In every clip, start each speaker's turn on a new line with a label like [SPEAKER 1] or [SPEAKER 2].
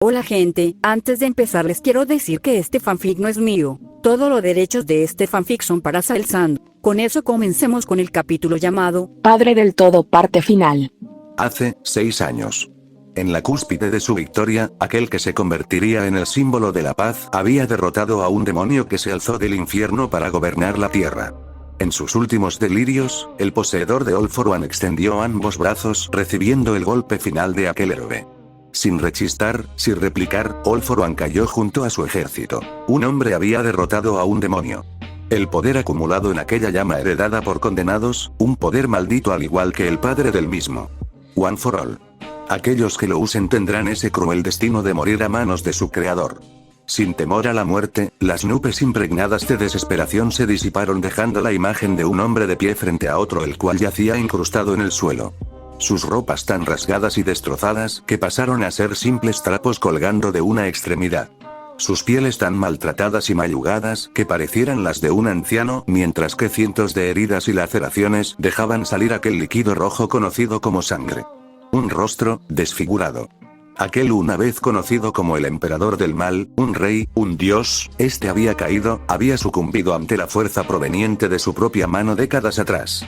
[SPEAKER 1] Hola gente, antes de empezar les quiero decir que este fanfic no es mío. Todos los derechos de este fanfic son para Salsand. Con eso comencemos con el capítulo llamado
[SPEAKER 2] Padre del Todo, parte final.
[SPEAKER 3] Hace 6 años. En la cúspide de su victoria, aquel que se convertiría en el símbolo de la paz, había derrotado a un demonio que se alzó del infierno para gobernar la tierra. En sus últimos delirios, el poseedor de All For One extendió ambos brazos recibiendo el golpe final de aquel héroe. Sin rechistar, sin replicar, All For One cayó junto a su ejército. Un hombre había derrotado a un demonio. El poder acumulado en aquella llama heredada por condenados, un poder maldito al igual que el padre del mismo. One for All. Aquellos que lo usen tendrán ese cruel destino de morir a manos de su creador. Sin temor a la muerte, las nubes impregnadas de desesperación se disiparon dejando la imagen de un hombre de pie frente a otro el cual yacía incrustado en el suelo. Sus ropas tan rasgadas y destrozadas que pasaron a ser simples trapos colgando de una extremidad. Sus pieles tan maltratadas y mayugadas que parecieran las de un anciano, mientras que cientos de heridas y laceraciones dejaban salir aquel líquido rojo conocido como sangre. Un rostro desfigurado. Aquel una vez conocido como el emperador del mal, un rey, un dios, este había caído, había sucumbido ante la fuerza proveniente de su propia mano décadas atrás.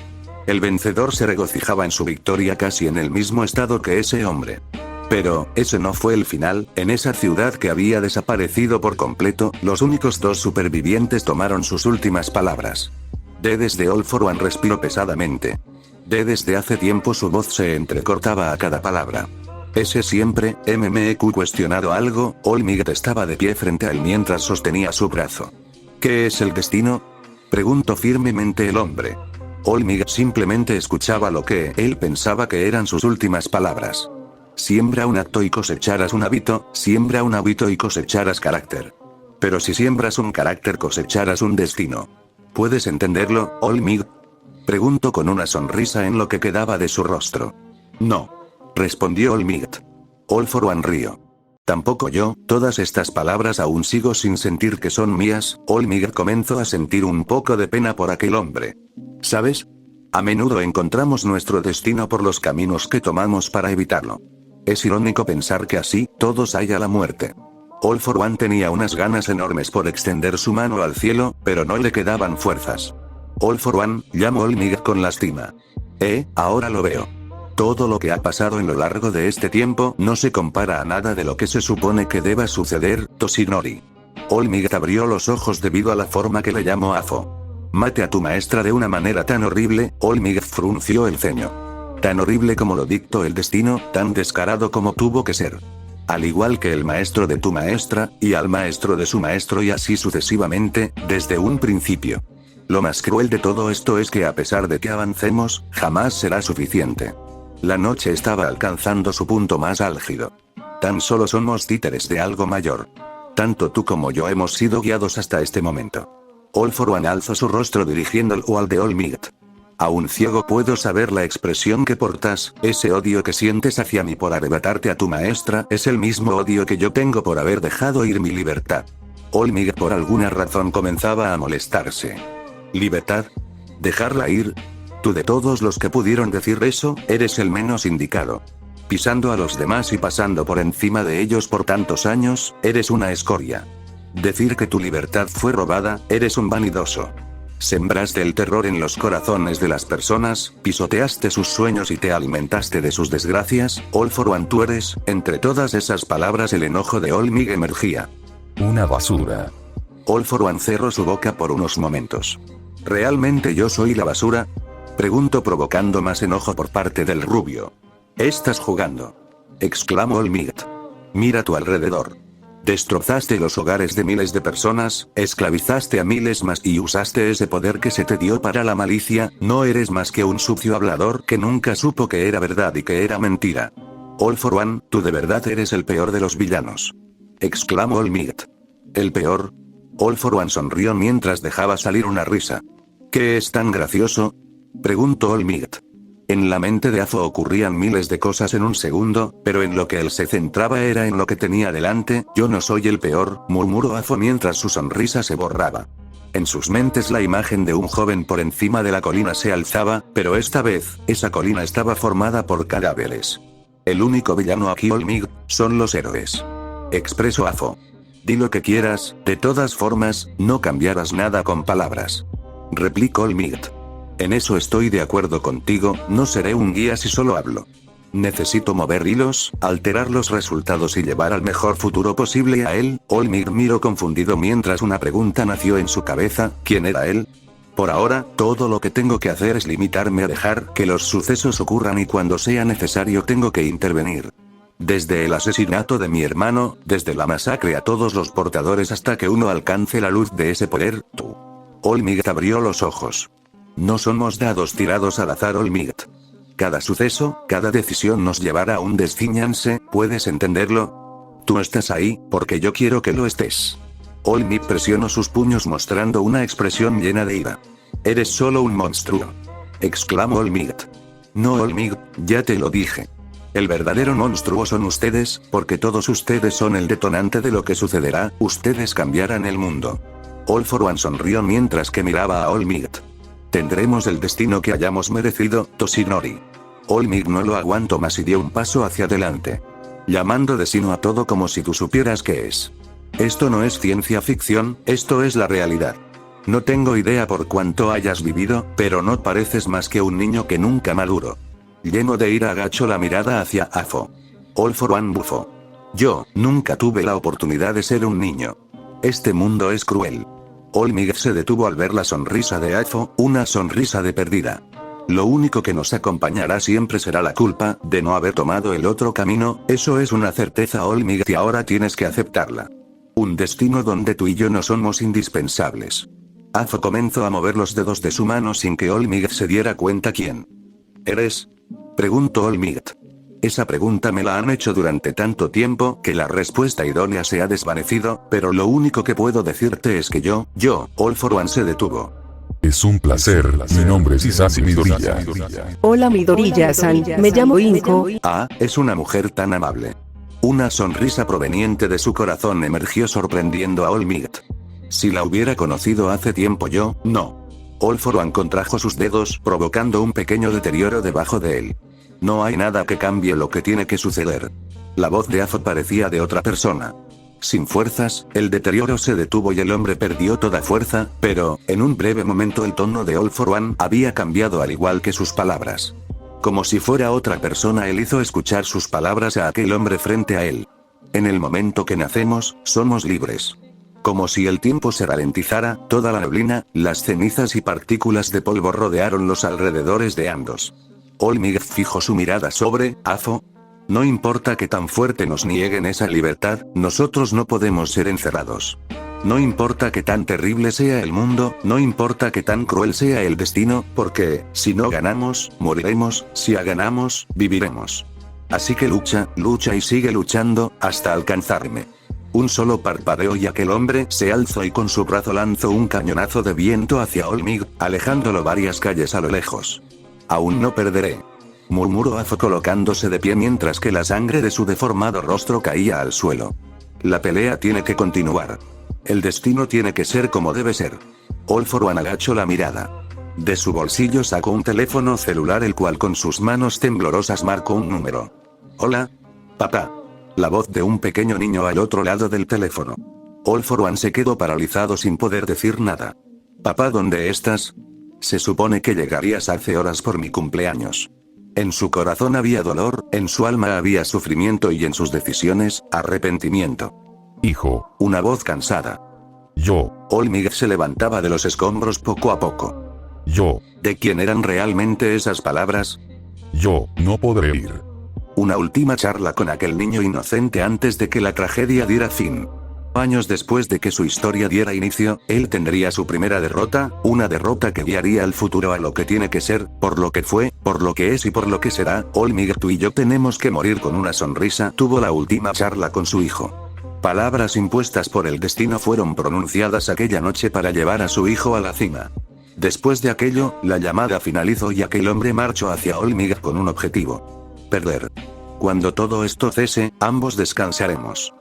[SPEAKER 3] El vencedor se regocijaba en su victoria casi en el mismo estado que ese hombre. Pero, ese no fue el final. En esa ciudad que había desaparecido por completo, los únicos dos supervivientes tomaron sus últimas palabras. Desde All For One respiró pesadamente. Desde hace tiempo su voz se entrecortaba a cada palabra. Ese siempre, MMQ cuestionado algo, All Might estaba de pie frente a él mientras sostenía su brazo. ¿Qué es el destino? Preguntó firmemente el hombre. All Might simplemente escuchaba lo que él pensaba que eran sus últimas palabras. Siembra un acto y cosecharás un hábito, siembra un hábito y cosecharás carácter. Pero si siembras un carácter cosecharás un destino. ¿Puedes entenderlo, All Might? Preguntó con una sonrisa en lo que quedaba de su rostro. No. Respondió All Might. All For One rió. Tampoco yo, todas estas palabras aún sigo sin sentir que son mías. All Might comenzó a sentir un poco de pena por aquel hombre. ¿Sabes? A menudo encontramos nuestro destino por los caminos que tomamos para evitarlo. Es irónico pensar que así, todos hay a la muerte. All For One tenía unas ganas enormes por extender su mano al cielo, pero no le quedaban fuerzas. All For One, llamó All Might con lástima. Ahora lo veo. Todo lo que ha pasado en lo largo de este tiempo no se compara a nada de lo que se supone que deba suceder, Toshinori. All Might abrió los ojos debido a la forma que le llamó Afo. Mate a tu maestra de una manera tan horrible, All Might frunció el ceño. Tan horrible como lo dictó el destino, tan descarado como tuvo que ser. Al igual que el maestro de tu maestra, y al maestro de su maestro y así sucesivamente, desde un principio. Lo más cruel de todo esto es que a pesar de que avancemos, jamás será suficiente. La noche estaba alcanzando su punto más álgido. Tan solo somos títeres de algo mayor. Tanto tú como yo hemos sido guiados hasta este momento. All For One alzó su rostro dirigiéndolo al de All Might. Aún ciego puedo saber la expresión que portas, ese odio que sientes hacia mí por arrebatarte a tu maestra es el mismo odio que yo tengo por haber dejado ir mi libertad. All Might por alguna razón comenzaba a molestarse. ¿Libertad? ¿Dejarla ir? Tú de todos los que pudieron decir eso, eres el menos indicado. Pisando a los demás y pasando por encima de ellos por tantos años, eres una escoria. Decir que tu libertad fue robada, eres un vanidoso. Sembraste el terror en los corazones de las personas, pisoteaste sus sueños y te alimentaste de sus desgracias. All For One tú eres, entre todas esas palabras el enojo de All Might emergía.
[SPEAKER 4] Una basura.
[SPEAKER 3] All For One cerró su boca por unos momentos. ¿Realmente yo soy la basura? Preguntó provocando más enojo por parte del rubio. ¿Estás jugando? Exclamó All Might. Mira a tu alrededor. Destrozaste los hogares de miles de personas, esclavizaste a miles más y usaste ese poder que se te dio para la malicia. No eres más que un sucio hablador que nunca supo que era verdad y que era mentira. All For One, tú de verdad eres el peor de los villanos. Exclamó All Might. ¿El peor? All For One sonrió mientras dejaba salir una risa. ¿Qué es tan gracioso? Preguntó All Might. En la mente de Afo ocurrían miles de cosas en un segundo, pero en lo que él se centraba era en lo que tenía delante. Yo no soy el peor, murmuró Afo mientras su sonrisa se borraba. En sus mentes la imagen de un joven por encima de la colina se alzaba, pero esta vez, esa colina estaba formada por cadáveres. El único villano aquí, All Might, son los héroes. expresó Afo. Di lo que quieras, de todas formas, no cambiarás nada con palabras. Replicó Olmigt. En eso estoy de acuerdo contigo, no seré un guía si solo hablo. Necesito mover hilos, alterar los resultados y llevar al mejor futuro posible a él. Olmigt miró confundido mientras una pregunta nació en su cabeza, ¿quién era él? Por ahora, todo lo que tengo que hacer es limitarme a dejar que los sucesos ocurran y cuando sea necesario tengo que intervenir. Desde el asesinato de mi hermano, desde la masacre a todos los portadores hasta que uno alcance la luz de ese poder, tú. Olmigt abrió los ojos. No somos dados tirados al azar, Olmigt. Cada suceso, cada decisión nos llevará a un destino, ¿puedes entenderlo? Tú estás ahí, porque yo quiero que lo estés. Olmigt presionó sus puños mostrando una expresión llena de ira. Eres solo un monstruo. Exclamó Olmigt. No, Olmigt, ya te lo dije. El verdadero monstruo son ustedes, porque todos ustedes son el detonante de lo que sucederá, ustedes cambiarán el mundo. All For One sonrió mientras que miraba a Olmigt. Tendremos el destino que hayamos merecido, Toshinori. Olmigt no lo aguantó más y dio un paso hacia adelante. Llamando destino a todo como si tú supieras qué es. Esto no es ciencia ficción, esto es la realidad. No tengo idea por cuánto hayas vivido, pero no pareces más que un niño que nunca maduró. Lleno de ira agachó la mirada hacia Afo. All For One bufó. Yo, nunca tuve la oportunidad de ser un niño. Este mundo es cruel. Olmigt se detuvo al ver la sonrisa de Afo, una sonrisa de perdida. Lo único que nos acompañará siempre será la culpa de no haber tomado el otro camino, eso es una certeza, Olmigt, y ahora tienes que aceptarla. Un destino donde tú y yo no somos indispensables. Afo comenzó a mover los dedos de su mano sin que Olmigt se diera cuenta quién. ¿Eres? Preguntó Olmigt. Esa pregunta me la han hecho durante tanto tiempo que la respuesta idónea se ha desvanecido, pero lo único que puedo decirte es que yo, All For One se detuvo.
[SPEAKER 4] Es un placer, mi nombre es Isasi Midoriya.
[SPEAKER 5] Hola Midoriya-san, me llamo Inko.
[SPEAKER 3] Ah, es una mujer tan amable. Una sonrisa proveniente de su corazón emergió sorprendiendo a Olmigt. Si la hubiera conocido hace tiempo yo, no. All For One contrajo sus dedos, provocando un pequeño deterioro debajo de él. No hay nada que cambie lo que tiene que suceder. La voz de Afo parecía de otra persona. Sin fuerzas, el deterioro se detuvo y el hombre perdió toda fuerza, pero, en un breve momento el tono de All For One había cambiado al igual que sus palabras. Como si fuera otra persona, él hizo escuchar sus palabras a aquel hombre frente a él. En el momento que nacemos, somos libres. Como si el tiempo se ralentizara, toda la neblina, las cenizas y partículas de polvo rodearon los alrededores de ambos. Olmigt fijó su mirada sobre Afo. No importa que tan fuerte nos nieguen esa libertad, nosotros no podemos ser encerrados. No importa que tan terrible sea el mundo, no importa que tan cruel sea el destino, porque, si no ganamos, moriremos, si ganamos, viviremos. Así que lucha y sigue luchando, hasta alcanzarme. Un solo parpadeo y aquel hombre se alzó y con su brazo lanzó un cañonazo de viento hacia Olmigt, alejándolo varias calles a lo lejos. Aún no perderé. Murmuró Afo colocándose de pie mientras que la sangre de su deformado rostro caía al suelo. La pelea tiene que continuar. El destino tiene que ser como debe ser. All For One agachó la mirada. De su bolsillo sacó un teléfono celular el cual con sus manos temblorosas marcó un número. Hola. Papá. La voz de un pequeño niño al otro lado del teléfono. All For One se quedó paralizado sin poder decir nada. Papá, ¿dónde estás? Se supone que llegarías hace horas por mi cumpleaños. En su corazón había dolor, en su alma había sufrimiento y en sus decisiones, arrepentimiento.
[SPEAKER 4] Hijo.
[SPEAKER 3] Una voz cansada.
[SPEAKER 4] Yo.
[SPEAKER 3] Olmigt se levantaba de los escombros poco a poco.
[SPEAKER 4] Yo.
[SPEAKER 3] ¿De quién eran realmente esas palabras?
[SPEAKER 4] Yo, no podré ir.
[SPEAKER 3] Una última charla con aquel niño inocente antes de que la tragedia diera fin. Años después de que su historia diera inicio, él tendría su primera derrota, una derrota que guiaría al futuro a lo que tiene que ser, por lo que fue, por lo que es y por lo que será. Olmigt, tú y yo tenemos que morir con una sonrisa, tuvo la última charla con su hijo. Palabras impuestas por el destino fueron pronunciadas aquella noche para llevar a su hijo a la cima. Después de aquello, la llamada finalizó y aquel hombre marchó hacia Olmigt con un objetivo. Perder. Cuando todo esto cese, ambos descansaremos.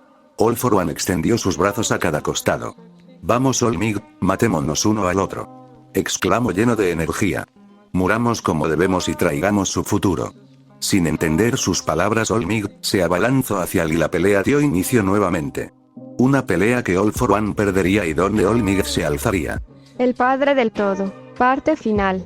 [SPEAKER 3] All For One extendió sus brazos a cada costado. Vamos Olmigt, matémonos uno al otro. Exclamó lleno de energía. Muramos como debemos y traigamos su futuro. Sin entender sus palabras, Olmig se abalanzó hacia él y la pelea dio inicio nuevamente. Una pelea que All for One perdería y donde Olmig se alzaría.
[SPEAKER 6] El padre del todo. Parte final.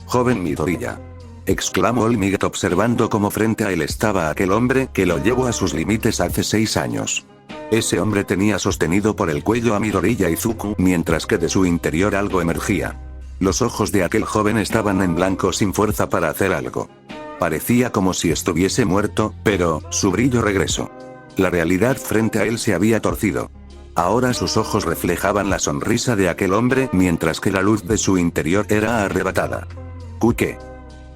[SPEAKER 3] Joven Midoriya, exclamó Olmig observando cómo frente a él estaba aquel hombre que lo llevó a sus límites hace 6 años. Ese hombre tenía sostenido por el cuello a Midoriya Izuku, mientras que de su interior algo emergía. Los ojos de aquel joven estaban en blanco sin fuerza para hacer algo. Parecía como si estuviese muerto, pero su brillo regresó. La realidad frente a él se había torcido. Ahora sus ojos reflejaban la sonrisa de aquel hombre, mientras que la luz de su interior era arrebatada. ¿Qué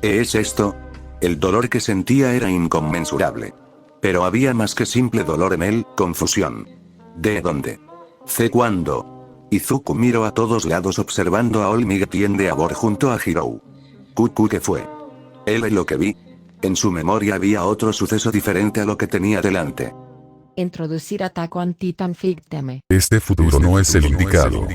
[SPEAKER 3] es esto? El dolor que sentía era inconmensurable. Pero había más que simple dolor en él, confusión. ¿De dónde? ¿Sé cuándo? Izuku miró a todos lados observando a Olmig y Endeavor junto a Hirou. ¿Qué fue? Él es lo que vi. En su memoria había otro suceso diferente a lo que tenía delante.
[SPEAKER 2] Introducir Attack on Titan Fic-Teme.
[SPEAKER 4] Este futuro no es el indicado.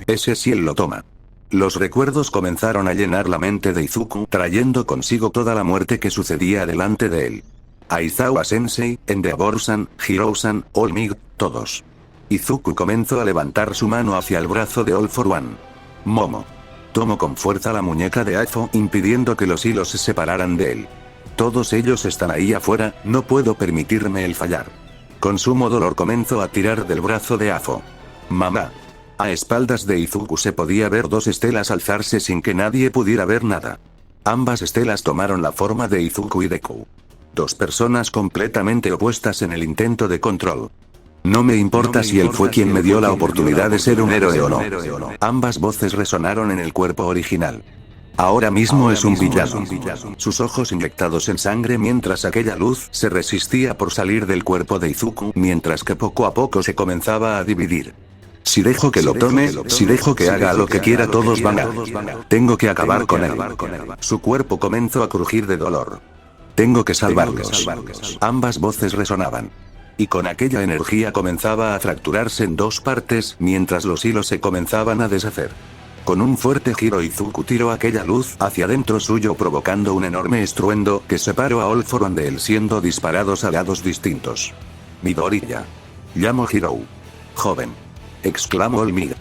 [SPEAKER 3] Ese sí él lo toma. Los recuerdos comenzaron a llenar la mente de Izuku, trayendo consigo toda la muerte que sucedía delante de él. Aizawa Sensei, Endeavor-san, Hirou-san, Olmig, todos. Izuku comenzó a levantar su mano hacia el brazo de All for One. Momo. Tomó con fuerza la muñeca de Afo, impidiendo que los hilos se separaran de él. Todos ellos están ahí afuera, no puedo permitirme el fallar. Con sumo dolor comenzó a tirar del brazo de Afo. Mamá. A espaldas de Izuku se podía ver 2 estelas alzarse sin que nadie pudiera ver nada. Ambas estelas tomaron la forma de Izuku y Deku. 2 personas completamente opuestas en el intento de control. No me importa si él fue quien me dio la oportunidad de ser un héroe o no. Ambas voces resonaron en el cuerpo original. Ahora mismo es un villano. Sus ojos inyectados en sangre mientras aquella luz se resistía por salir del cuerpo de Izuku, mientras que poco a poco se comenzaba a dividir. Si dejo que lo tome, si dejo que haga lo que quiera, todos van a... Tengo que acabar con él. Su cuerpo comenzó a crujir de dolor. Tengo que salvarlos. Ambas voces resonaban. Y con aquella energía comenzaba a fracturarse en 2 partes, mientras los hilos se comenzaban a deshacer. Con un fuerte giro Izuku tiró aquella luz hacia dentro suyo provocando un enorme estruendo que separó a All for One de él siendo disparados a lados distintos. Midoriya. Llamo Hirou. Joven. Exclamó Olmig.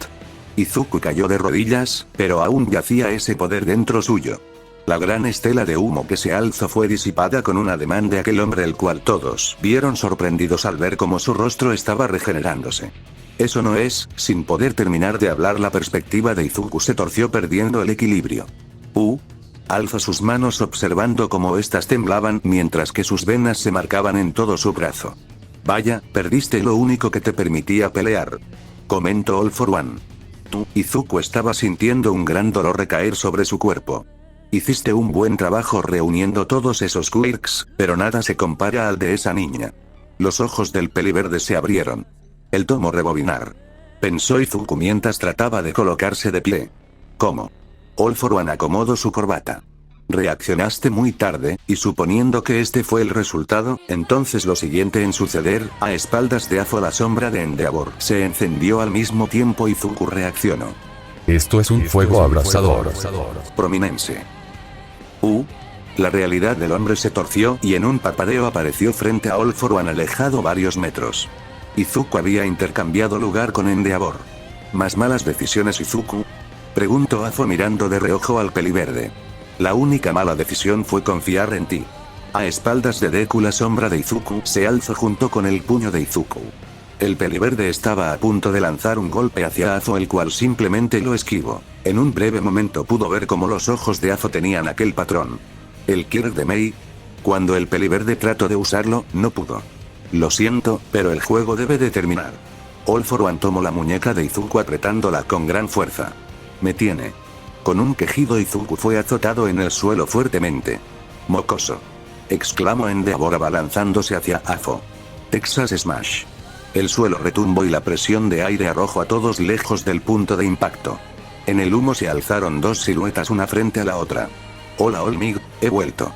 [SPEAKER 3] Izuku cayó de rodillas, pero aún yacía ese poder dentro suyo. La gran estela de humo que se alzó fue disipada con un ademán de aquel hombre el cual todos vieron sorprendidos al ver cómo su rostro estaba regenerándose. Eso no es, sin poder terminar de hablar la perspectiva de Izuku se torció perdiendo el equilibrio. Alzó sus manos observando cómo éstas temblaban mientras que sus venas se marcaban en todo su brazo. Vaya, perdiste lo único que te permitía pelear. Comentó All for One. Izuku estaba sintiendo un gran dolor recaer sobre su cuerpo. Hiciste un buen trabajo reuniendo todos esos quirks, pero nada se compara al de esa niña. Los ojos del peliverde se abrieron. El tomo rebobinar. Pensó Izuku mientras trataba de colocarse de pie. ¿Cómo? All for One acomodó su corbata. Reaccionaste muy tarde, y suponiendo que este fue el resultado, entonces lo siguiente en suceder, a espaldas de Afo la sombra de Endeavor se encendió al mismo tiempo Izuku reaccionó.
[SPEAKER 4] Esto es un fuego abrasador.
[SPEAKER 3] Prominense. La realidad del hombre se torció y en un parpadeo apareció frente a All for One alejado varios metros. Izuku había intercambiado lugar con Endeavor. ¿Más malas decisiones Izuku? Preguntó Afo mirando de reojo al peliverde. La única mala decisión fue confiar en ti. A espaldas de Deku la sombra de Izuku se alzó junto con el puño de Izuku. El peliverde estaba a punto de lanzar un golpe hacia Afo el cual simplemente lo esquivó. En un breve momento pudo ver cómo los ojos de Afo tenían aquel patrón. El Kirk de Mei. Cuando el peliverde trató de usarlo, no pudo. Lo siento, pero el juego debe de terminar. All for One tomó la muñeca de Izuku apretándola con gran fuerza. Me tiene. Con un quejido Izuku fue azotado en el suelo fuertemente. Mocoso. Exclamó Endeavor abalanzándose hacia Afo. Texas Smash. El suelo retumbó y la presión de aire arrojó a todos lejos del punto de impacto. En el humo se alzaron 2 siluetas una frente a la otra. Hola Olmig, he vuelto.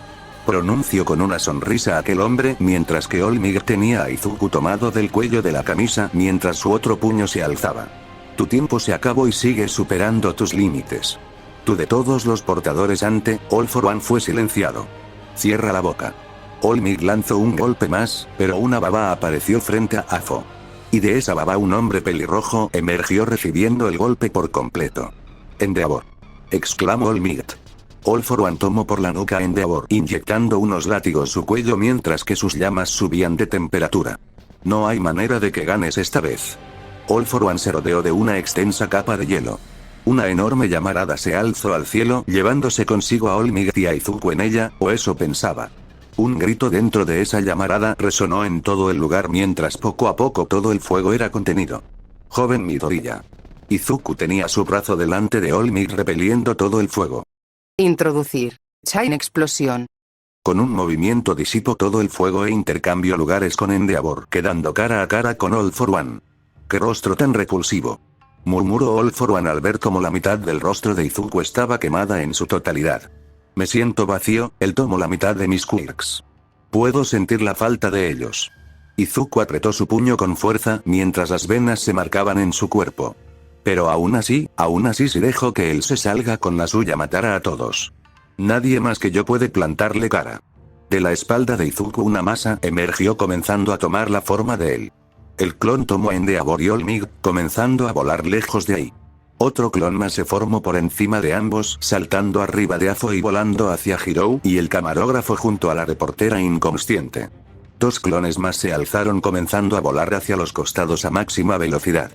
[SPEAKER 3] Pronunció con una sonrisa aquel hombre mientras que Olmig tenía a Izuku tomado del cuello de la camisa mientras su otro puño se alzaba. Tu tiempo se acabó y sigues superando tus límites. Tú de todos los portadores ante All for One fue silenciado. Cierra la boca. All Might lanzó un golpe más, pero una baba apareció frente a Afo. Y de esa baba un hombre pelirrojo emergió recibiendo el golpe por completo. Endeavor. Exclamó All Might. All for One tomó por la nuca a Endeavor, inyectando unos látigos su cuello mientras que sus llamas subían de temperatura. No hay manera de que ganes esta vez. All for One se rodeó de una extensa capa de hielo. Una enorme llamarada se alzó al cielo, llevándose consigo a All Might y a Izuku en ella, o eso pensaba. Un grito dentro de esa llamarada resonó en todo el lugar mientras poco a poco todo el fuego era contenido. Joven Midoriya. Izuku tenía su brazo delante de All Might repeliendo todo el fuego.
[SPEAKER 7] Introducir. Chain Explosión.
[SPEAKER 3] Con un movimiento disipó todo el fuego e intercambió lugares con Endeavor, quedando cara a cara con All for One. ¡Qué rostro tan repulsivo!, murmuró All for One al ver cómo la mitad del rostro de Izuku estaba quemada en su totalidad. Me siento vacío, él tomó la mitad de mis quirks. Puedo sentir la falta de ellos. Izuku apretó su puño con fuerza mientras las venas se marcaban en su cuerpo. Pero aún así si dejo que él se salga con la suya matará a todos. Nadie más que yo puede plantarle cara. De la espalda de Izuku una masa emergió comenzando a tomar la forma de él. El clon tomó a Endeavor y All Might, comenzando a volar lejos de ahí. Otro clon más se formó por encima de ambos, saltando arriba de Afo y volando hacia Hirou y el camarógrafo junto a la reportera inconsciente. Dos clones más se alzaron comenzando a volar hacia los costados a máxima velocidad.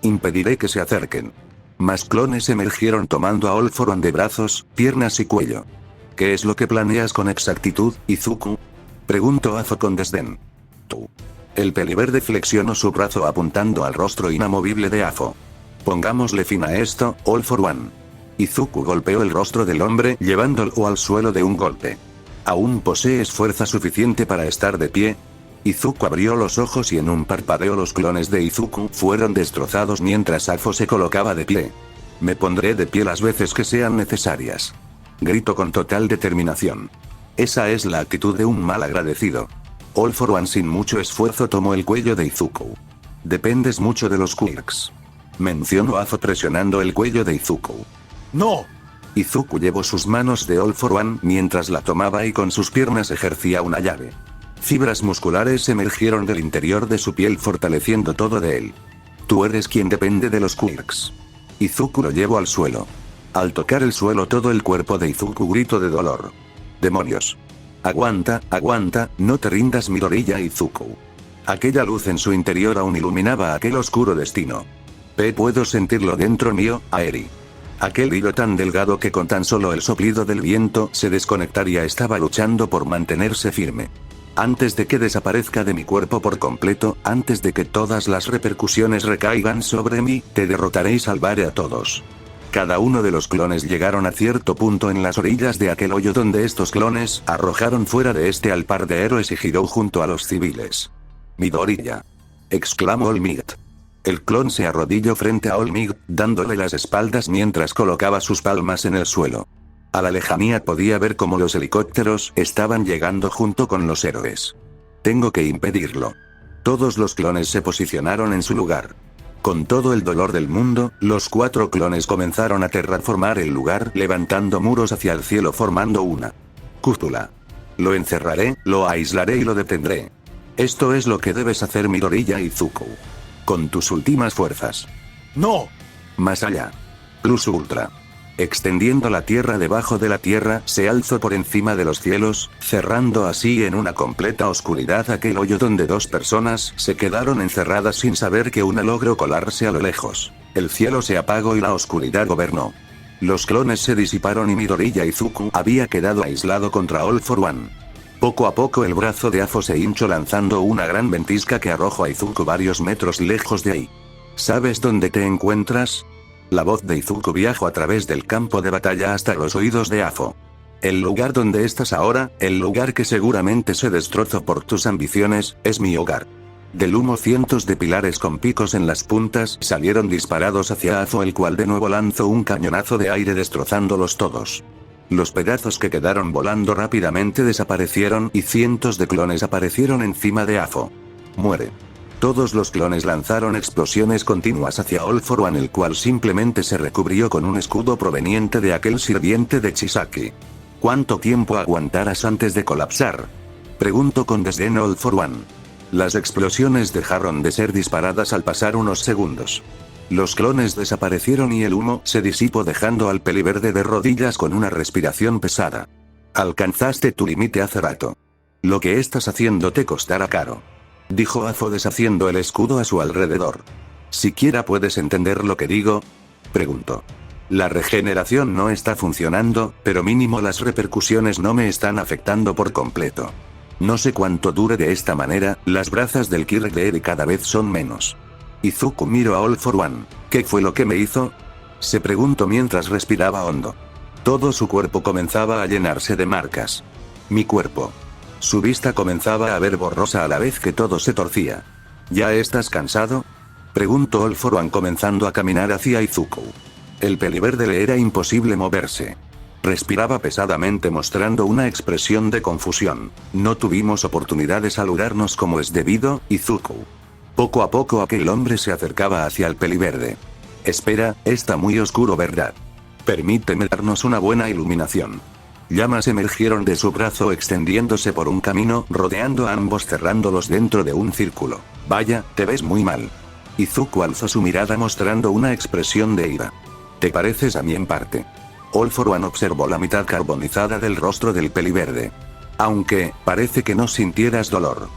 [SPEAKER 3] Impediré que se acerquen. Más clones emergieron tomando a All for One de brazos, piernas y cuello. ¿Qué es lo que planeas con exactitud, Izuku?, preguntó Afo con desdén. Tú. El peliverde flexionó su brazo apuntando al rostro inamovible de Afo. Pongámosle fin a esto, All for One. Izuku golpeó el rostro del hombre llevándolo al suelo de un golpe. ¿Aún posees fuerza suficiente para estar de pie? Izuku abrió los ojos y en un parpadeo los clones de Izuku fueron destrozados mientras Afo se colocaba de pie. Me pondré de pie las veces que sean necesarias. Gritó con total determinación. Esa es la actitud de un mal agradecido. All for One sin mucho esfuerzo tomó el cuello de Izuku. Dependes mucho de los quirks, mencionó Afo presionando el cuello de Izuku. ¡No! Izuku llevó sus manos de All for One mientras la tomaba y con sus piernas ejercía una llave. Fibras musculares emergieron del interior de su piel fortaleciendo todo de él. Tú eres quien depende de los quirks. Izuku lo llevó al suelo. Al tocar el suelo todo el cuerpo de Izuku gritó de dolor. ¡Demonios! Aguanta, aguanta, no te rindas Midoriya Izuku. Aquella luz en su interior aún iluminaba aquel oscuro destino. Puedo sentirlo dentro mío, Aeri. Aquel hilo tan delgado que con tan solo el soplido del viento se desconectaría estaba luchando por mantenerse firme. Antes de que desaparezca de mi cuerpo por completo, antes de que todas las repercusiones recaigan sobre mí, te derrotaré y salvaré a todos. Cada uno de los clones llegaron a cierto punto en las orillas de aquel hoyo donde estos clones arrojaron fuera de este al par de héroes y giró junto a los civiles. Midoriya. Exclamó All Might. El clon se arrodilló frente a All Might, dándole las espaldas mientras colocaba sus palmas en el suelo. A la lejanía podía ver cómo los helicópteros estaban llegando junto con los héroes. Tengo que impedirlo. Todos los clones se posicionaron en su lugar. Con todo el dolor del mundo, los 4 clones comenzaron a terraformar el lugar levantando muros hacia el cielo formando una cúpula. Lo encerraré, lo aislaré y lo detendré. Esto es lo que debes hacer Midoriya Izuku. Con tus últimas fuerzas. ¡No! Más allá. Plus Ultra. Extendiendo la tierra debajo de la tierra, se alzó por encima de los cielos, cerrando así en una completa oscuridad aquel hoyo donde 2 personas se quedaron encerradas sin saber que una logró colarse a lo lejos. El cielo se apagó y la oscuridad gobernó. Los clones se disiparon y Midoriya Izuku había quedado aislado contra All for One. Poco a poco el brazo de Afo se hinchó lanzando una gran ventisca que arrojó a Izuku varios metros lejos de ahí. ¿Sabes dónde te encuentras? La voz de Izuku viajó a través del campo de batalla hasta los oídos de Afo. El lugar donde estás ahora, el lugar que seguramente se destrozó por tus ambiciones, es mi hogar. Del humo cientos de pilares con picos en las puntas salieron disparados hacia Afo, el cual de nuevo lanzó un cañonazo de aire destrozándolos todos. Los pedazos que quedaron volando rápidamente desaparecieron y cientos de clones aparecieron encima de Afo. Muere. Todos los clones lanzaron explosiones continuas hacia All for One, el cual simplemente se recubrió con un escudo proveniente de aquel sirviente de Chisaki. ¿Cuánto tiempo aguantarás antes de colapsar? Preguntó con desdén All for One. Las explosiones dejaron de ser disparadas al pasar unos segundos. Los clones desaparecieron y el humo se disipó dejando al peliverde de rodillas con una respiración pesada. Alcanzaste tu límite hace rato. Lo que estás haciendo te costará caro. Dijo Afo deshaciendo el escudo a su alrededor. ¿Siquiera puedes entender lo que digo? Preguntó. La regeneración no está funcionando, pero mínimo las repercusiones no me están afectando por completo. No sé cuánto dure de esta manera, las brazas del Kirk cada vez son menos. Izuku miró a All for One. ¿Qué fue lo que me hizo? Se preguntó mientras respiraba hondo. Todo su cuerpo comenzaba a llenarse de marcas. Mi cuerpo. Su vista comenzaba a ver borrosa a la vez que todo se torcía. ¿Ya estás cansado? Preguntó All for One comenzando a caminar hacia Izuku. El peliverde le era imposible moverse. Respiraba pesadamente mostrando una expresión de confusión. No tuvimos oportunidad de saludarnos como es debido, Izuku. Poco a poco aquel hombre se acercaba hacia el peliverde. Espera, está muy oscuro, ¿verdad? Permíteme darnos una buena iluminación. Llamas emergieron de su brazo extendiéndose por un camino, rodeando a ambos cerrándolos dentro de un círculo. Vaya, te ves muy mal. Izuku alzó su mirada mostrando una expresión de ira. Te pareces a mí en parte. All for One observó la mitad carbonizada del rostro del peliverde. Aunque, parece que no sintieras dolor.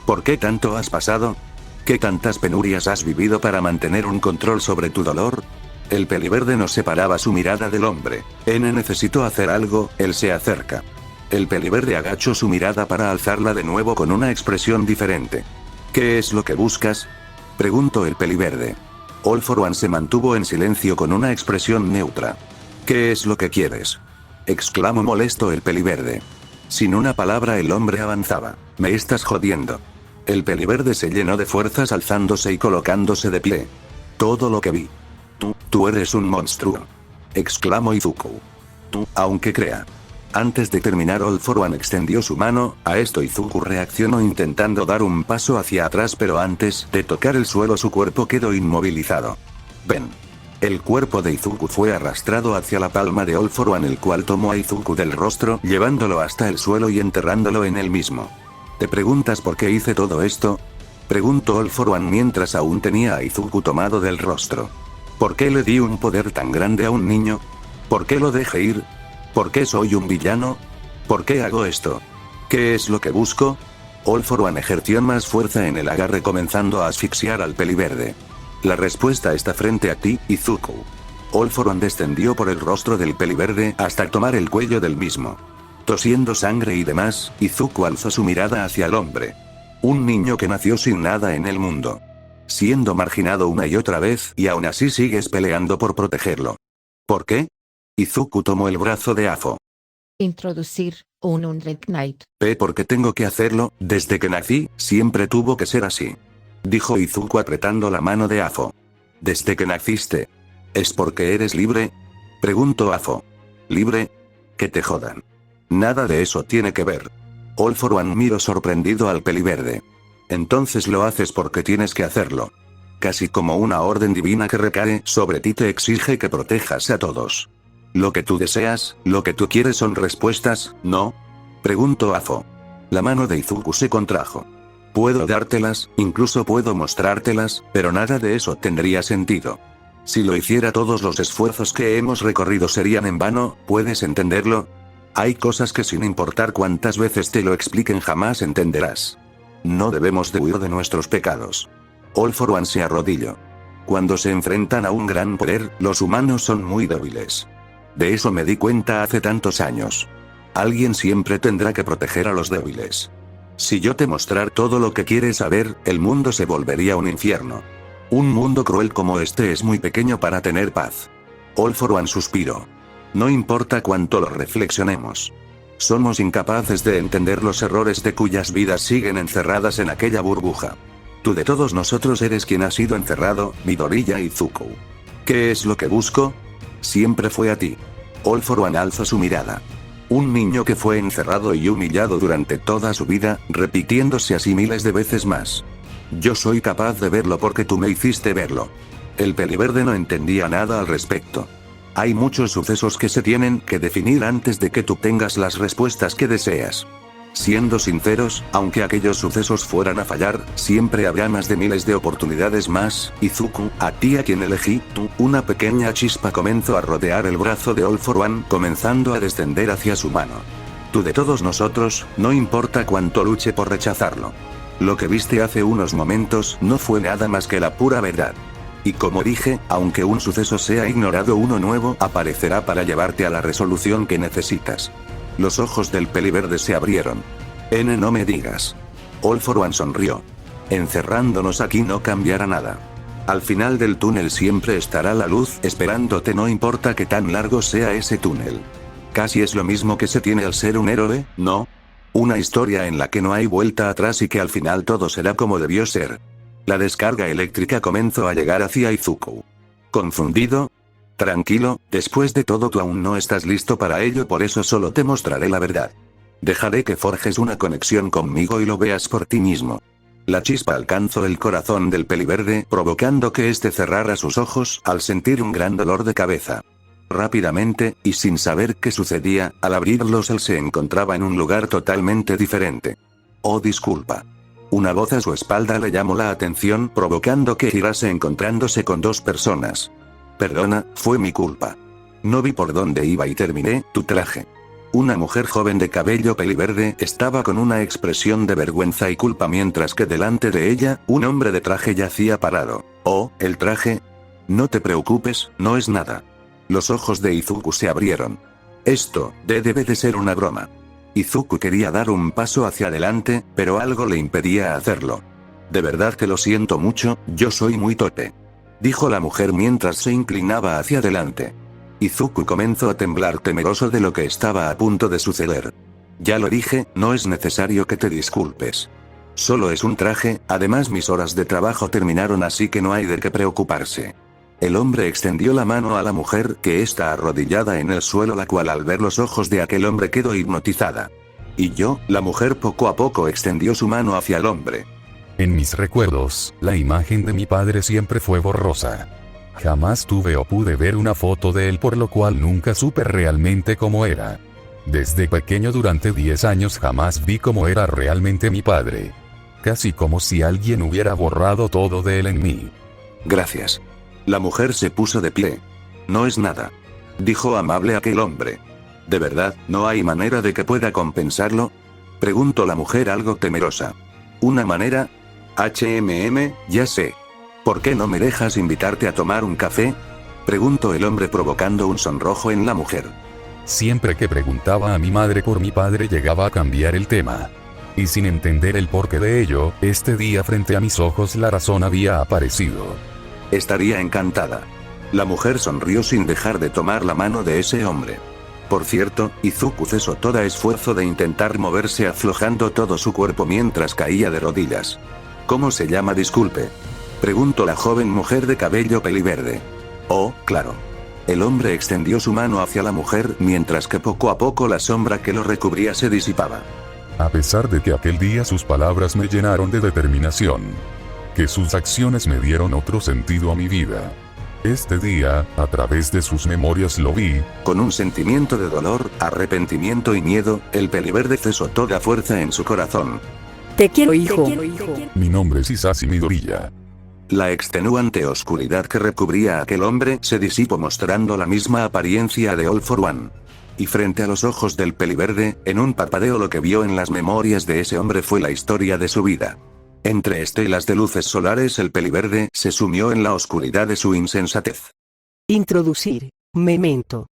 [SPEAKER 3] ¿Por qué tanto has pasado? ¿Qué tantas penurias has vivido para mantener un control sobre tu dolor? El peliverde no separaba su mirada del hombre. Necesito hacer algo, él se acerca. El peliverde agachó su mirada para alzarla de nuevo con una expresión diferente. ¿Qué es lo que buscas? Preguntó el peliverde. All for One se mantuvo en silencio con una expresión neutra. ¿Qué es lo que quieres? Exclamó molesto el peliverde. Sin una palabra el hombre avanzaba. Me estás jodiendo. El peliverde se llenó de fuerzas alzándose y colocándose de pie. Todo lo que vi. Tú eres un monstruo. Exclamó Izuku. Aunque crea. Antes de terminar All for One extendió su mano, a esto Izuku reaccionó intentando dar un paso hacia atrás pero antes de tocar el suelo su cuerpo quedó inmovilizado. Ven. El cuerpo de Izuku fue arrastrado hacia la palma de All for One el cual tomó a Izuku del rostro llevándolo hasta el suelo y enterrándolo en él mismo. ¿Te preguntas por qué hice todo esto? Preguntó All for One mientras aún tenía a Izuku tomado del rostro. ¿Por qué le di un poder tan grande a un niño? ¿Por qué lo dejé ir? ¿Por qué soy un villano? ¿Por qué hago esto? ¿Qué es lo que busco? All for One ejerció más fuerza en el agarre comenzando a asfixiar al peliverde. La respuesta está frente a ti, Izuku. All for One descendió por el rostro del peliverde hasta tomar el cuello del mismo. Tosiendo sangre y demás, Izuku alzó su mirada hacia el hombre. Un niño que nació sin nada en el mundo. Siendo marginado una y otra vez y aún así sigues peleando por protegerlo. ¿Por qué? Izuku tomó el brazo de Afo.
[SPEAKER 2] Introducir, un Undead Knight.
[SPEAKER 3] Porque tengo que hacerlo, desde que nací, siempre tuvo que ser así. Dijo Izuku apretando la mano de Afo. ¿Desde que naciste? ¿Es porque eres libre? Preguntó Afo. ¿Libre? Que te jodan. Nada de eso tiene que ver. All for One miró sorprendido al peliverde. Entonces lo haces porque tienes que hacerlo. Casi como una orden divina que recae sobre ti te exige que protejas a todos. Lo que tú deseas, lo que tú quieres son respuestas, ¿no? Preguntó Afo. La mano de Izuku se contrajo. Puedo dártelas, incluso puedo mostrártelas, pero nada de eso tendría sentido. Si lo hiciera todos los esfuerzos que hemos recorrido serían en vano, ¿puedes entenderlo? Hay cosas que sin importar cuántas veces te lo expliquen jamás entenderás. No debemos de huir de nuestros pecados. All for One se arrodilló. Cuando se enfrentan a un gran poder, los humanos son muy débiles. De eso me di cuenta hace tantos años. Alguien siempre tendrá que proteger a los débiles. Si yo te mostrar todo lo que quieres saber, el mundo se volvería un infierno. Un mundo cruel como este es muy pequeño para tener paz. All for One suspiró. No importa cuánto lo reflexionemos. Somos incapaces de entender los errores de cuyas vidas siguen encerradas en aquella burbuja. Tú de todos nosotros eres quien ha sido encerrado, Midoriya Izuku. ¿Qué es lo que busco? Siempre fue a ti. All for One alzó su mirada. Un niño que fue encerrado y humillado durante toda su vida, repitiéndose así miles de veces más. Yo soy capaz de verlo porque tú me hiciste verlo. El peliverde no entendía nada al respecto. Hay muchos sucesos que se tienen que definir antes de que tú tengas las respuestas que deseas. Siendo sinceros, aunque aquellos sucesos fueran a fallar, siempre habrá más de miles de oportunidades más. Izuku, a ti a quien elegí, tú. Una pequeña chispa comenzó a rodear el brazo de All for One, comenzando a descender hacia su mano. Tú de todos nosotros, no importa cuánto luche por rechazarlo. Lo que viste hace unos momentos no fue nada más que la pura verdad. Y como dije, aunque un suceso sea ignorado, uno nuevo aparecerá para llevarte a la resolución que necesitas. Los ojos del peliverde se abrieron. No me digas. All for One sonrió. Encerrándonos aquí no cambiará nada. Al final del túnel siempre estará la luz esperándote, no importa que tan largo sea ese túnel. Casi es lo mismo que se tiene al ser un héroe, ¿no? Una historia en la que no hay vuelta atrás y que al final todo será como debió ser. La descarga eléctrica comenzó a llegar hacia Izuku. ¿Confundido? Tranquilo, después de todo tú aún no estás listo para ello, por eso solo te mostraré la verdad. Dejaré que forjes una conexión conmigo y lo veas por ti mismo. La chispa alcanzó el corazón del peliverde, provocando que éste cerrara sus ojos al sentir un gran dolor de cabeza. Rápidamente, y sin saber qué sucedía, al abrirlos él se encontraba en un lugar totalmente diferente. Oh, disculpa. Una voz a su espalda le llamó la atención, provocando que girase encontrándose con dos personas. Perdona, fue mi culpa. No vi por dónde iba y terminé tu traje. Una mujer joven de cabello peliverde estaba con una expresión de vergüenza y culpa mientras que delante de ella, un hombre de traje yacía parado. Oh, el traje. No te preocupes, no es nada. Los ojos de Izuku se abrieron. Esto, debe de ser una broma. Izuku quería dar un paso hacia adelante, pero algo le impedía hacerlo. De verdad que lo siento mucho, yo soy muy torpe. Dijo la mujer mientras se inclinaba hacia adelante. Izuku comenzó a temblar temeroso de lo que estaba a punto de suceder. Ya lo dije, no es necesario que te disculpes. Solo es un traje, además mis horas de trabajo terminaron así que no hay de qué preocuparse. El hombre extendió la mano a la mujer que está arrodillada en el suelo, la cual al ver los ojos de aquel hombre quedó hipnotizada. Y yo, la mujer poco a poco extendió su mano hacia el hombre.
[SPEAKER 4] En mis recuerdos, la imagen de mi padre siempre fue borrosa. Jamás tuve o pude ver una foto de él, por lo cual nunca supe realmente cómo era. Desde pequeño durante 10 años jamás vi cómo era realmente mi padre. Casi como si alguien hubiera borrado todo de él en mí.
[SPEAKER 3] Gracias. La mujer se puso de pie. No es nada. Dijo amable aquel hombre. ¿De verdad, no hay manera de que pueda compensarlo? Preguntó la mujer algo temerosa. ¿Una manera? Ya sé. ¿Por qué no me dejas invitarte a tomar un café? Preguntó el hombre provocando un sonrojo en la mujer.
[SPEAKER 4] Siempre que preguntaba a mi madre por mi padre llegaba a cambiar el tema. Y sin entender el porqué de ello, este día frente a mis ojos la razón había aparecido.
[SPEAKER 3] Estaría encantada. La mujer sonrió sin dejar de tomar la mano de ese hombre. Por cierto, Izuku cesó todo esfuerzo de intentar moverse aflojando todo su cuerpo mientras caía de rodillas. ¿Cómo se llama, disculpe? Preguntó la joven mujer de cabello peliverde. Oh, claro. El hombre extendió su mano hacia la mujer mientras que poco a poco la sombra que lo recubría se disipaba.
[SPEAKER 4] A pesar de que aquel día sus palabras me llenaron de determinación, que sus acciones me dieron otro sentido a mi vida. Este día, a través de sus memorias lo vi.
[SPEAKER 3] Con un sentimiento de dolor, arrepentimiento y miedo, el peliverde cesó toda fuerza en su corazón.
[SPEAKER 1] Te quiero, hijo.
[SPEAKER 4] Mi nombre es Hisashi Midoriya.
[SPEAKER 3] La extenuante oscuridad que recubría a aquel hombre se disipó mostrando la misma apariencia de All for One. Y frente a los ojos del peliverde, en un parpadeo lo que vio en las memorias de ese hombre fue la historia de su vida. Entre estelas de luces solares el peliverde se sumió en la oscuridad de su insensatez.
[SPEAKER 5] Introducir. Memento.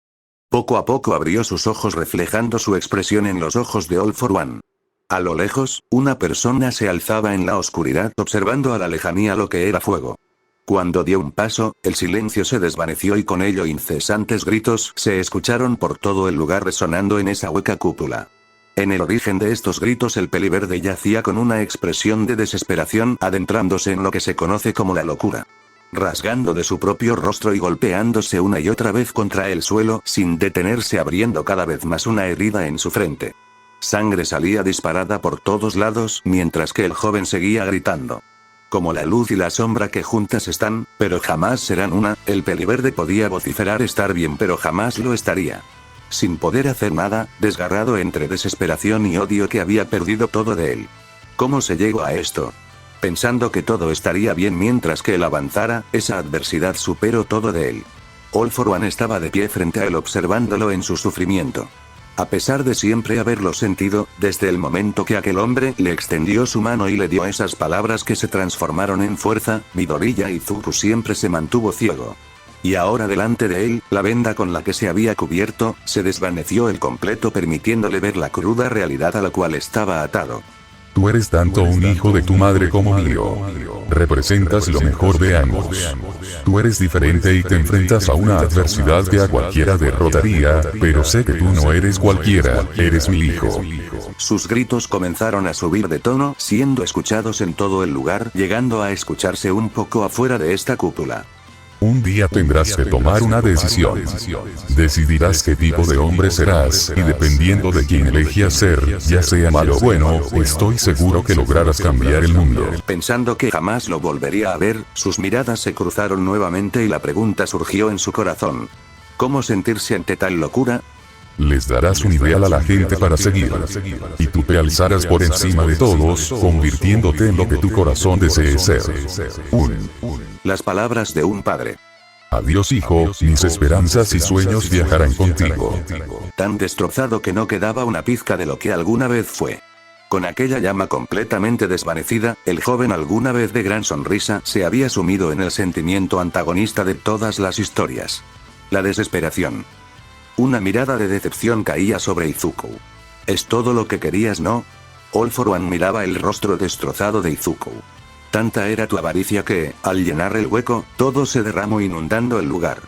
[SPEAKER 3] Poco a poco abrió sus ojos reflejando su expresión en los ojos de All for One. A lo lejos, una persona se alzaba en la oscuridad observando a la lejanía lo que era fuego. Cuando dio un paso, el silencio se desvaneció y con ello incesantes gritos se escucharon por todo el lugar resonando en esa hueca cúpula. En el origen de estos gritos el peliverde yacía con una expresión de desesperación adentrándose en lo que se conoce como la locura. Rasgando de su propio rostro y golpeándose una y otra vez contra el suelo sin detenerse abriendo cada vez más una herida en su frente. Sangre salía disparada por todos lados mientras que el joven seguía gritando. Como la luz y la sombra que juntas están, pero jamás serán una. El peliverde podía vociferar estar bien, pero jamás lo estaría. Sin poder hacer nada, desgarrado entre desesperación y odio que había perdido todo de él. ¿Cómo se llegó a esto? Pensando que todo estaría bien mientras que él avanzara, esa adversidad superó todo de él. All For One estaba de pie frente a él observándolo en su sufrimiento. A pesar de siempre haberlo sentido, desde el momento que aquel hombre le extendió su mano y le dio esas palabras que se transformaron en fuerza, Midoriya Izuku siempre se mantuvo ciego. Y ahora delante de él, la venda con la que se había cubierto, se desvaneció el completo permitiéndole ver la cruda realidad a la cual estaba atado.
[SPEAKER 4] Tú eres tanto un hijo de tu madre como mío. Representas lo mejor de ambos. Tú eres diferente y te enfrentas a una adversidad que a cualquiera derrotaría, pero sé que tú no eres cualquiera, eres mi hijo.
[SPEAKER 3] Sus gritos comenzaron a subir de tono, siendo escuchados en todo el lugar, llegando a escucharse un poco afuera de esta cúpula.
[SPEAKER 4] Un día tendrás que tomar una decisión. Decidirás qué tipo de hombre serás, y dependiendo de quién elijas ser, ya sea malo o bueno, estoy seguro que lograrás cambiar el mundo.
[SPEAKER 3] Pensando que jamás lo volvería a ver, sus miradas se cruzaron nuevamente y la pregunta surgió en su corazón. ¿Cómo sentirse ante tal locura?
[SPEAKER 4] Les darás un ideal a la gente para seguir. Y tú te alzarás por encima de todos, convirtiéndote en lo que tu corazón desee ser.
[SPEAKER 3] Las palabras de un padre.
[SPEAKER 4] Adiós hijo, mis esperanzas y sueños viajarán contigo.
[SPEAKER 3] Tan destrozado que no quedaba una pizca de lo que alguna vez fue. Con aquella llama completamente desvanecida, el joven alguna vez de gran sonrisa se había sumido en el sentimiento antagonista de todas las historias. La desesperación. Una mirada de decepción caía sobre Izuku. ¿Es todo lo que querías, no? All For One miraba el rostro destrozado de Izuku. Tanta era tu avaricia que, al llenar el hueco, todo se derramó inundando el lugar.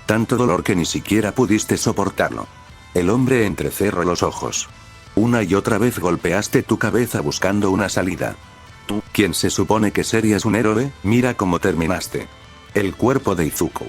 [SPEAKER 3] Tanto dolor que ni siquiera pudiste soportarlo. El hombre entrecerró los ojos. Una y otra vez golpeaste tu cabeza buscando una salida. Tú, quien se supone que serías un héroe, mira cómo terminaste. El cuerpo de Izuku.